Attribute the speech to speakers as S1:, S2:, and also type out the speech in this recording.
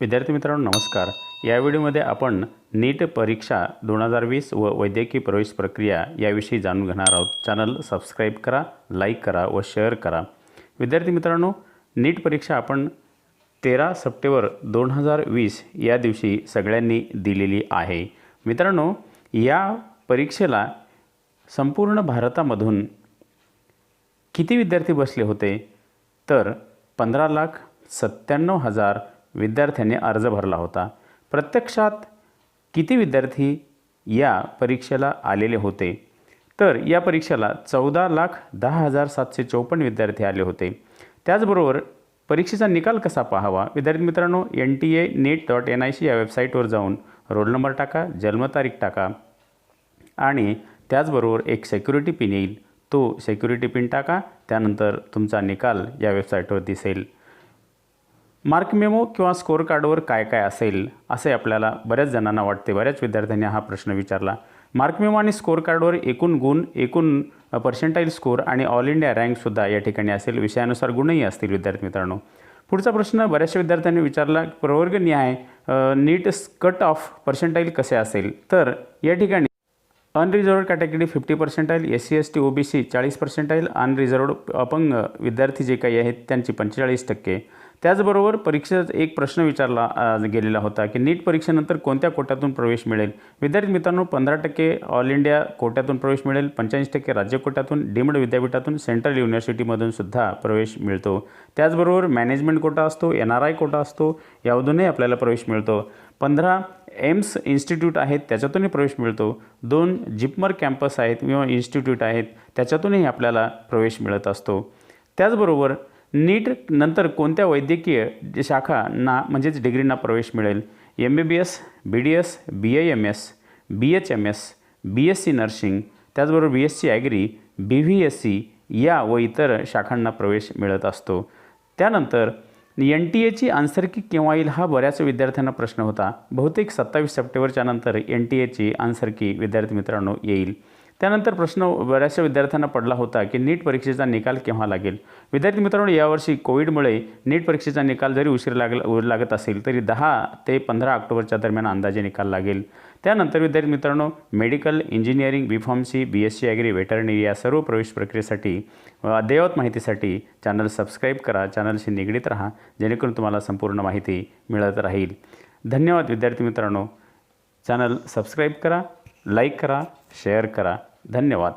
S1: विद्यार्थी मित्रांनो नमस्कार। या व्हिडिओमध्ये आपण नीट परीक्षा 2020 व वैद्यकीय प्रवेश प्रक्रिया याविषयी जाणून घेणार आहोत। चॅनल सबस्क्राइब करा, लाईक करा व शेअर करा। विद्यार्थी मित्रांनो, नीट परीक्षा आपण 13 सप्टेंबर 2020 या दिवशी सगळ्यांनी दिलेली आहे। मित्रांनो, या परीक्षेला संपूर्ण भारतामधून किती विद्यार्थी बसले होते तर 15,97,000 विद्यार्थ्यांनी अर्ज भरला होता। प्रत्यक्षात किती विद्यार्थी या परीक्षेला आलेले होते तर या परीक्षेला 14,10,754 विद्यार्थी आले होते। त्याचबरोबर परीक्षेचा निकाल कसा पाहावा? विद्यार्थी मित्रांनो, NTA.NEET.NIC या वेबसाईटवर जाऊन रोल नंबर टाका, जन्मतारीख टाका आणि त्याचबरोबर एक सिक्युरिटी पिन येईल, तो सिक्युरिटी पिन टाका। त्यानंतर तुमचा निकाल या वेबसाईटवर दिसेल। मार्क मेमो किंवा स्कोर कार्डवर काय काय असेल असे आपल्याला बऱ्याच जणांना वाटते। बऱ्याच विद्यार्थ्यांनी हा प्रश्न विचारला। मार्क मेमो आणि स्कोर कार्डवर एकूण गुण, एकूण पर्सेंटाइल स्कोर आणि ऑल इंडिया रँकसुद्धा या ठिकाणी असेल। विषयानुसार गुणही असतील। विद्यार्थी मित्रांनो, पुढचा प्रश्न बऱ्याचशा विद्यार्थ्यांनी विचारला, प्रवर्गनिहाय नीट कट ऑफ पर्सेंटाइल कसे असेल? तर या ठिकाणी unreserved category 50 percentile, SC ST OBC 40 percentile, unreserved अपंग विद्यार्थी जे काही आहेत त्यांची 45%। त्याचबरोबर परीक्षेत एक प्रश्न विचारला गेलेला होता की नीट परीक्षेनंतर कोणत्या कोट्यातून प्रवेश मिळेल? विद्यार्थी मित्रांनो, 15% ऑल इंडिया कोट्यातून प्रवेश मिळेल, 85% राज्य कोट्यातून, डीम्ड विद्यापीठातून, सेंट्रल युनिव्हर्सिटीमधून सुद्धा प्रवेश मिळतो। त्याचबरोबर मॅनेजमेंट कोटा असतो, NRI कोटा असतो, यामधूनही आपल्याला प्रवेश मिळतो। 15 एम्स इन्स्टिट्यूट आहेत त्याच्यातूनही प्रवेश मिळतो। 2 जिपमर कॅम्पस आहेत किंवा इन्स्टिट्यूट आहेत त्याच्यातूनही आपल्याला प्रवेश मिळत असतो। त्याचबरोबर नीट नंतर कोणत्या वैद्यकीय शाखांना म्हणजेच डिग्रींना प्रवेश मिळेल? MBBS, BDS, BIMS, BHMS, BSc nursing, त्याचबरोबर BSc ॲग्री, BVSc या व इतर शाखांना प्रवेश मिळत असतो। त्यानंतर NTAची आन्सर की केव्हा येईल हा बऱ्याच विद्यार्थ्यांना प्रश्न होता। बहुतेक 27 सप्टेंबरच्या नंतर NTAची आन्सर की विद्यार्थी मित्रांनो येईल। त्यानंतर प्रश्न बऱ्याचशा विद्यार्थ्यांना पडला होता की नीट परीक्षेचा निकाल केव्हा लागेल? विद्यार्थी मित्रांनो, यावर्षी कोविडमुळे नीट परीक्षेचा निकाल जरी उशीर लागत असेल तरी 10 ते 15 ऑक्टोबरच्या दरम्यान अंदाजे निकाल लागेल। त्यानंतर विद्यार्थी मित्रांनो, medical, engineering, B.Pharmacy, BSc agri, veterinary या सर्व प्रवेश प्रक्रियेसाठी अद्ययावत माहितीसाठी चॅनल सबस्क्राईब करा, चॅनलशी निगडीत राहा, जेणेकरून तुम्हाला संपूर्ण माहिती मिळत राहील। धन्यवाद विद्यार्थी मित्रांनो। चॅनल सबस्क्राईब करा, लाईक करा, शेअर करा। धन्यवाद।